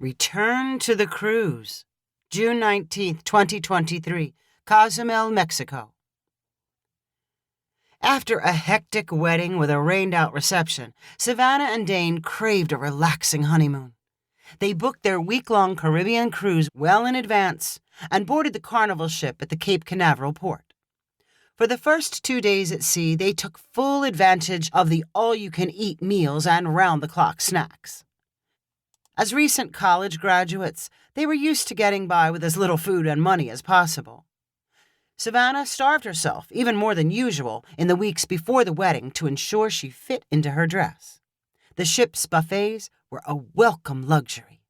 Return to the cruise. June 19th, 2023, Cozumel, Mexico. After a hectic wedding with a rained-out reception, Savannah and Dane craved a relaxing honeymoon. They booked their week-long Caribbean cruise well in advance and boarded the Carnival ship at the Cape Canaveral port. For the first 2 days at sea, they took full advantage of the all-you-can-eat meals and round-the-clock snacks. As recent college graduates, they were used to getting by with as little food and money as possible. Savannah starved herself even more than usual in the weeks before the wedding to ensure she fit into her dress. The ship's buffets were a welcome luxury.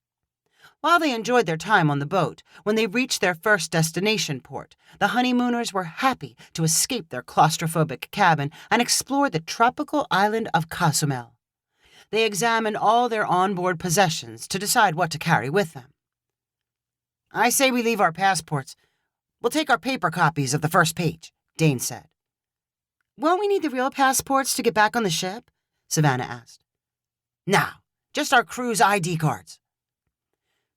While they enjoyed their time on the boat, when they reached their first destination port, the honeymooners were happy to escape their claustrophobic cabin and explore the tropical island of Cozumel. They examined all their onboard possessions to decide what to carry with them. "I say we leave our passports. We'll take our paper copies of the first page," Dane said. "Won't we need the real passports to get back on the ship?" Savannah asked. "No, just our cruise ID cards."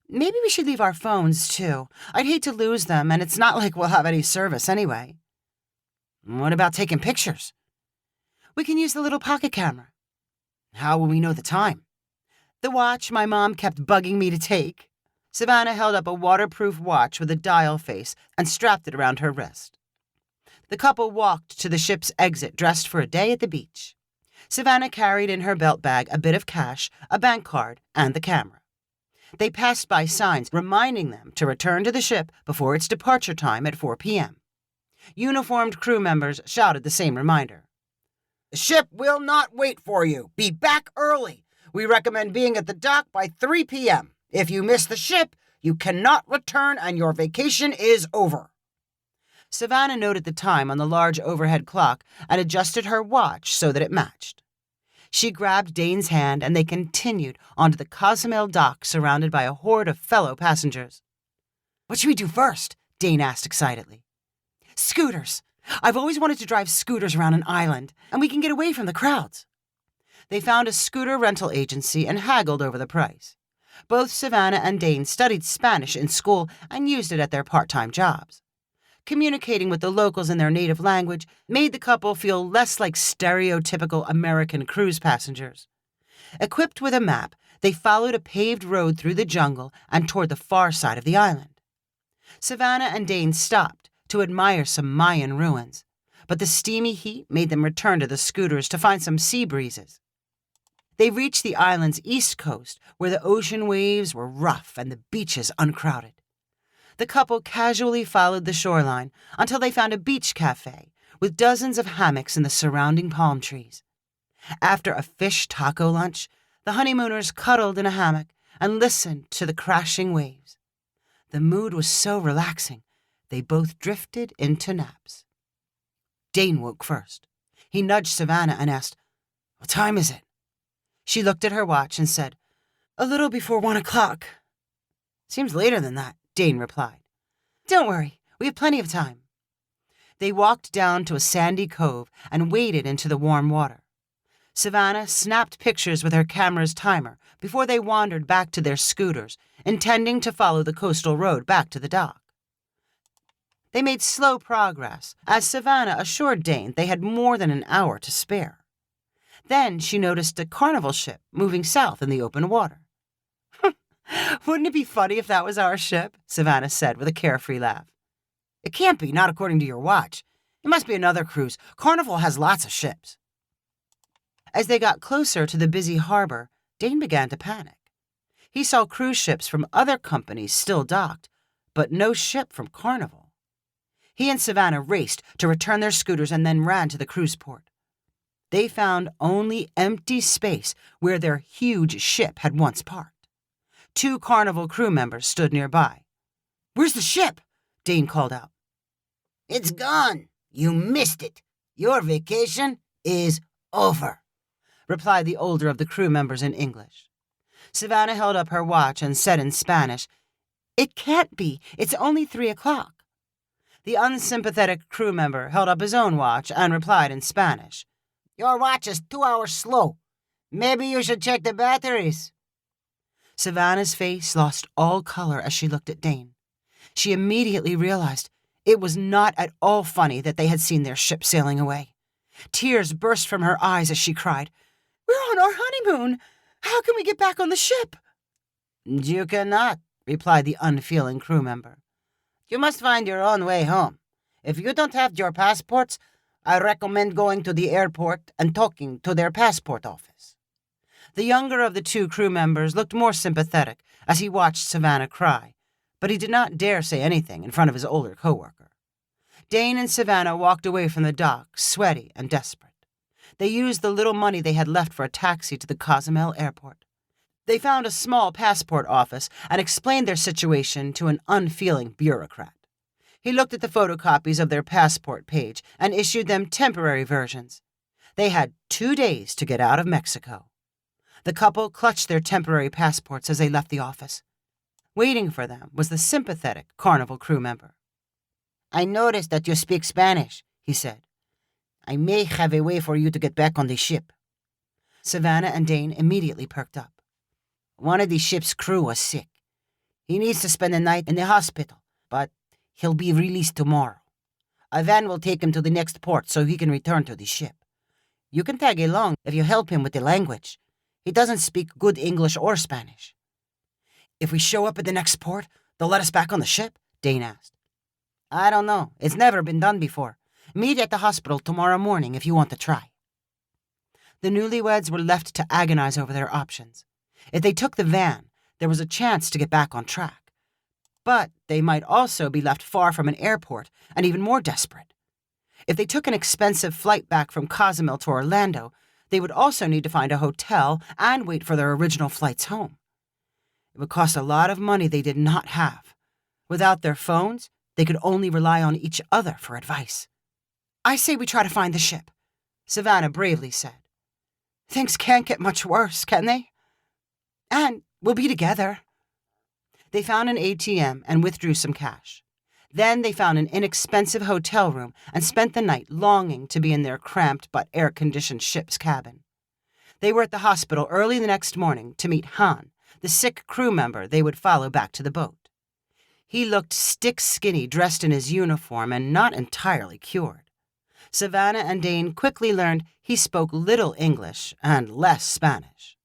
"Maybe we should leave our phones, too. I'd hate to lose them, and it's not like we'll have any service anyway." "What about taking pictures?" "We can use the little pocket camera." "How will we know the time?" "The watch my mom kept bugging me to take." Savannah held up a waterproof watch with a dial face and strapped it around her wrist. The couple walked to the ship's exit dressed for a day at the beach. Savannah carried in her belt bag a bit of cash, a bank card, and the camera. They passed by signs reminding them to return to the ship before its departure time at 4 p.m. Uniformed crew members shouted the same reminder. "The ship will not wait for you. Be back early. We recommend being at the dock by 3 p.m. If you miss the ship, you cannot return and your vacation is over." Savannah noted the time on the large overhead clock and adjusted her watch so that it matched. She grabbed Dane's hand and they continued onto the Cozumel dock surrounded by a horde of fellow passengers. "What should we do first?" Dane asked excitedly. "Scooters. I've always wanted to drive scooters around an island, and we can get away from the crowds." They found a scooter rental agency and haggled over the price. Both Savannah and Dane studied Spanish in school and used it at their part-time jobs. Communicating with the locals in their native language made the couple feel less like stereotypical American cruise passengers. Equipped with a map, they followed a paved road through the jungle and toward the far side of the island. Savannah and Dane stopped to admire some Mayan ruins, but the steamy heat made them return to the scooters to find some sea breezes. They reached the island's east coast, where the ocean waves were rough and the beaches uncrowded. The couple casually followed the shoreline until they found a beach cafe with dozens of hammocks in the surrounding palm trees. After a fish taco lunch, the honeymooners cuddled in a hammock and listened to the crashing waves. The mood was so relaxing, they both drifted into naps. Dane woke first. He nudged Savannah and asked, "What time is it?" She looked at her watch and said, "A little before 1 o'clock." "Seems later than that," Dane replied. "Don't worry, we have plenty of time." They walked down to a sandy cove and waded into the warm water. Savannah snapped pictures with her camera's timer before they wandered back to their scooters, intending to follow the coastal road back to the dock. They made slow progress, as Savannah assured Dane they had more than an hour to spare. Then she noticed a Carnival ship moving south in the open water. "Wouldn't it be funny if that was our ship?" Savannah said with a carefree laugh. "It can't be, not according to your watch. It must be another cruise. Carnival has lots of ships." As they got closer to the busy harbor, Dane began to panic. He saw cruise ships from other companies still docked, but no ship from Carnival. He and Savannah raced to return their scooters and then ran to the cruise port. They found only empty space where their huge ship had once parked. 2 Carnival crew members stood nearby. "Where's the ship?" Dane called out. "It's gone. You missed it. Your vacation is over," replied the older of the crew members in English. Savannah held up her watch and said in Spanish, "It can't be. It's only 3 o'clock." The unsympathetic crew member held up his own watch and replied in Spanish, "Your watch is 2 hours slow. Maybe you should check the batteries." Savannah's face lost all color as she looked at Dane. She immediately realized it was not at all funny that they had seen their ship sailing away. Tears burst from her eyes as she cried, "We're on our honeymoon! How can we get back on the ship?" "You cannot," replied the unfeeling crew member. "You must find your own way home. If you don't have your passports, I recommend going to the airport and talking to their passport office." The younger of the two crew members looked more sympathetic as he watched Savannah cry, but he did not dare say anything in front of his older coworker. Dane and Savannah walked away from the dock, sweaty and desperate. They used the little money they had left for a taxi to the Cozumel airport. They found a small passport office and explained their situation to an unfeeling bureaucrat. He looked at the photocopies of their passport page and issued them temporary versions. They had 2 days to get out of Mexico. The couple clutched their temporary passports as they left the office. Waiting for them was the sympathetic Carnival crew member. "I noticed that you speak Spanish," he said. "I may have a way for you to get back on the ship." Savannah and Dane immediately perked up. "One of the ship's crew was sick. He needs to spend the night in the hospital, but he'll be released tomorrow. A van will take him to the next port so he can return to the ship. You can tag along if you help him with the language. He doesn't speak good English or Spanish." "If we show up at the next port, they'll let us back on the ship?" Dane asked. "I don't know. It's never been done before. Meet at the hospital tomorrow morning if you want to try." The newlyweds were left to agonize over their options. If they took the van, there was a chance to get back on track. But they might also be left far from an airport and even more desperate. If they took an expensive flight back from Cozumel to Orlando, they would also need to find a hotel and wait for their original flights home. It would cost a lot of money they did not have. Without their phones, they could only rely on each other for advice. "I say we try to find the ship," Savannah bravely said. "Things can't get much worse, can they? And we'll be together." They found an ATM and withdrew some cash. Then they found an inexpensive hotel room and spent the night longing to be in their cramped but air-conditioned ship's cabin. They were at the hospital early the next morning to meet Han, the sick crew member they would follow back to the boat. He looked stick-skinny dressed in his uniform and not entirely cured. Savannah and Dane quickly learned he spoke little English and less Spanish.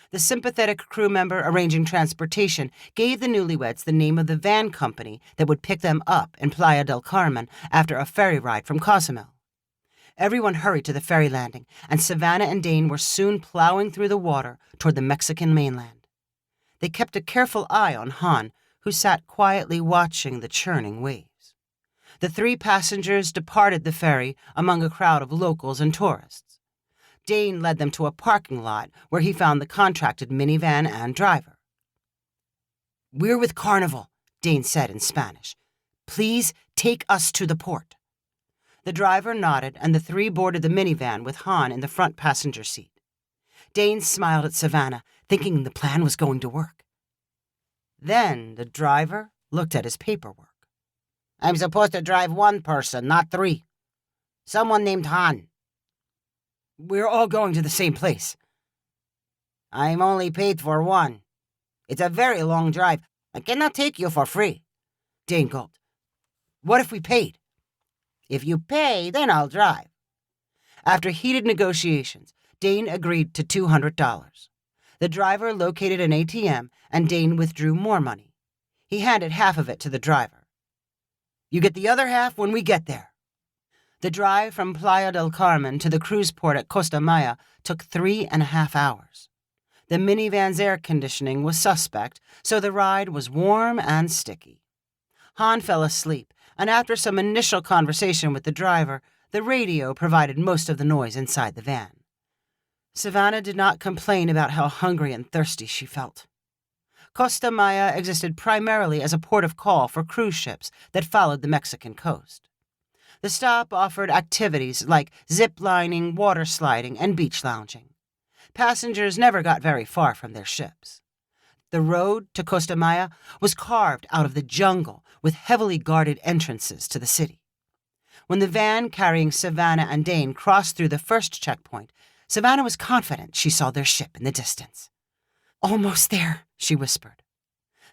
The sympathetic crew member arranging transportation gave the newlyweds the name of the van company that would pick them up in Playa del Carmen after a ferry ride from Cozumel. Everyone hurried to the ferry landing, and Savannah and Dane were soon plowing through the water toward the Mexican mainland. They kept a careful eye on Han, who sat quietly watching the churning waves. The 3 passengers departed the ferry among a crowd of locals and tourists. Dane led them to a parking lot where he found the contracted minivan and driver. "We're with Carnival," Dane said in Spanish. "Please take us to the port." The driver nodded, and the 3 boarded the minivan with Han in the front passenger seat. Dane smiled at Savannah, thinking the plan was going to work. Then the driver looked at his paperwork. "I'm supposed to drive 1 person, not 3. Someone named Han." "We're all going to the same place." "I'm only paid for 1. It's a very long drive. I cannot take you for free." Dane gulped. "What if we paid?" "If you pay, then I'll drive." After heated negotiations, Dane agreed to $200. The driver located an ATM, and Dane withdrew more money. He handed half of it to the driver. "You get the other half when we get there." The drive from Playa del Carmen to the cruise port at Costa Maya took 3.5 hours. The minivan's air conditioning was suspect, so the ride was warm and sticky. Han fell asleep, and after some initial conversation with the driver, the radio provided most of the noise inside the van. Savannah did not complain about how hungry and thirsty she felt. Costa Maya existed primarily as a port of call for cruise ships that followed the Mexican coast. The stop offered activities like zip-lining, water sliding, and beach lounging. Passengers never got very far from their ships. The road to Costa Maya was carved out of the jungle with heavily guarded entrances to the city. When the van carrying Savannah and Dane crossed through the first checkpoint, Savannah was confident she saw their ship in the distance. Almost there, she whispered.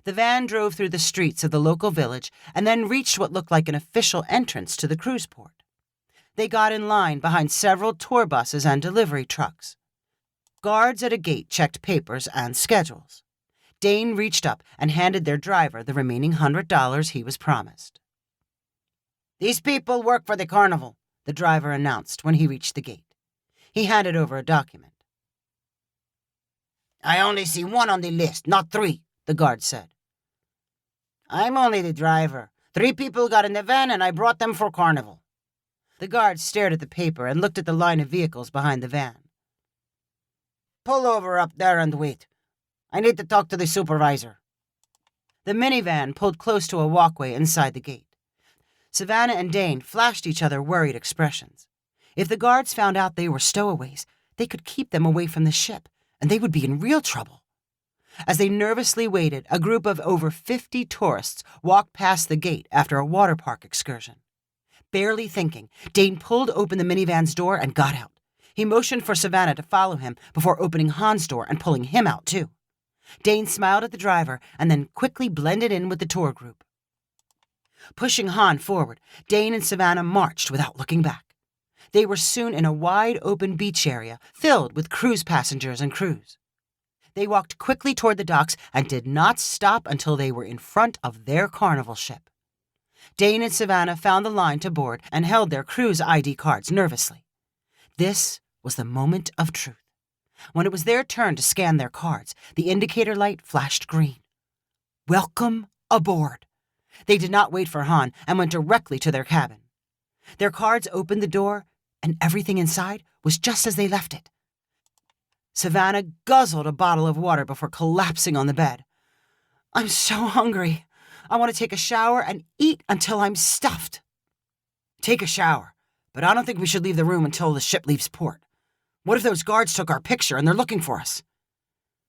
The van drove through the streets of the local village and then reached what looked like an official entrance to the cruise port. They got in line behind several tour buses and delivery trucks. Guards at a gate checked papers and schedules. Dane reached up and handed their driver the remaining $100 he was promised. "These people work for the carnival," the driver announced when he reached the gate. He handed over a document. "I only see one on the list, not three," the guard said. "I'm only the driver. 3 people got in the van and I brought them for carnival." The guard stared at the paper and looked at the line of vehicles behind the van. "Pull over up there and wait. I need to talk to the supervisor." The minivan pulled close to a walkway inside the gate. Savannah and Dane flashed each other worried expressions. If the guards found out they were stowaways, they could keep them away from the ship, and they would be in real trouble. As they nervously waited, a group of over 50 tourists walked past the gate after a water park excursion. Barely thinking, Dane pulled open the minivan's door and got out. He motioned for Savannah to follow him before opening Han's door and pulling him out, too. Dane smiled at the driver and then quickly blended in with the tour group. Pushing Han forward, Dane and Savannah marched without looking back. They were soon in a wide-open beach area filled with cruise passengers and crews. They walked quickly toward the docks and did not stop until they were in front of their carnival ship. Dane and Savannah found the line to board and held their cruise ID cards nervously. This was the moment of truth. When it was their turn to scan their cards, the indicator light flashed green. Welcome aboard. They did not wait for Han and went directly to their cabin. Their cards opened the door, and everything inside was just as they left it. Savannah guzzled a bottle of water before collapsing on the bed. "I'm so hungry. I want to take a shower and eat until I'm stuffed." "Take a shower, but I don't think we should leave the room until the ship leaves port. What if those guards took our picture and they're looking for us?"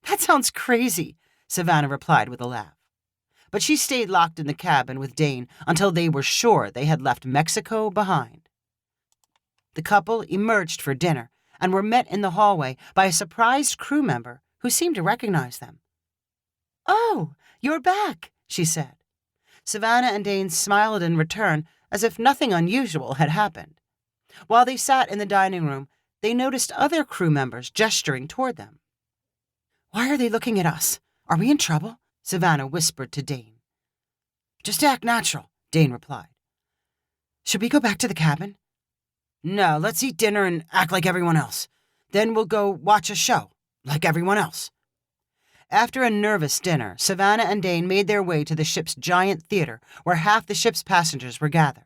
"That sounds crazy," Savannah replied with a laugh. But she stayed locked in the cabin with Dane until they were sure they had left Mexico behind. The couple emerged for dinner and were met in the hallway by a surprised crew member who seemed to recognize them. "Oh, you're back," she said. Savannah and Dane smiled in return as if nothing unusual had happened. While they sat in the dining room, they noticed other crew members gesturing toward them. "Why are they looking at us? Are we in trouble?" Savannah whispered to Dane. "Just act natural," Dane replied. "Should we go back to the cabin?" "No, let's eat dinner and act like everyone else. Then we'll go watch a show, like everyone else." After a nervous dinner, Savannah and Dane made their way to the ship's giant theater where half the ship's passengers were gathered.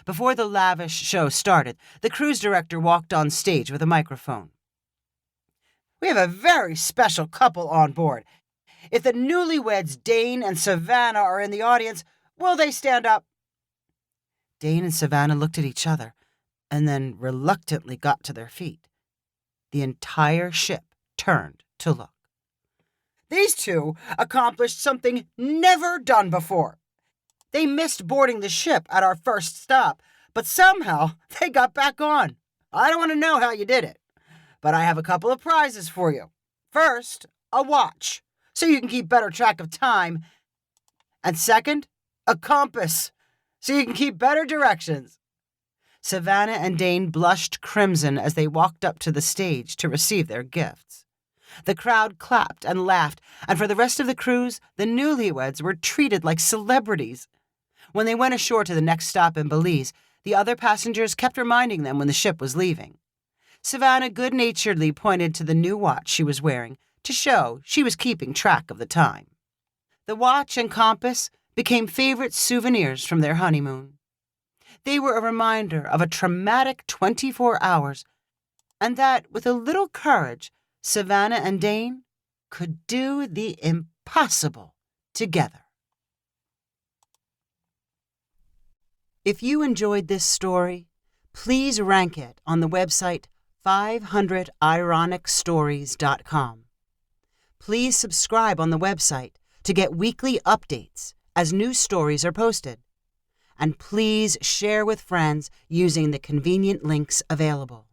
Before the lavish show started, the cruise director walked on stage with a microphone. "We have a very special couple on board. If the newlyweds Dane and Savannah are in the audience, will they stand up?" Dane and Savannah looked at each other and then reluctantly got to their feet. The entire ship turned to look. These two accomplished something never done before. They missed boarding the ship at our first stop, but somehow they got back on. I don't want to know how you did it, but I have a couple of prizes for you. First, a watch, so you can keep better track of time. And second, a compass, so you can keep better directions. Savannah and Dane blushed crimson as they walked up to the stage to receive their gifts. The crowd clapped and laughed, and for the rest of the cruise, the newlyweds were treated like celebrities. When they went ashore to the next stop in Belize, the other passengers kept reminding them when the ship was leaving. Savannah good-naturedly pointed to the new watch she was wearing to show she was keeping track of the time. The watch and compass became favorite souvenirs from their honeymoon. They were a reminder of a traumatic 24 hours, and that, with a little courage, Savannah and Dane could do the impossible together. If you enjoyed this story, please rank it on the website 500ironicstories.com. Please subscribe on the website to get weekly updates as new stories are posted. And please share with friends using the convenient links available.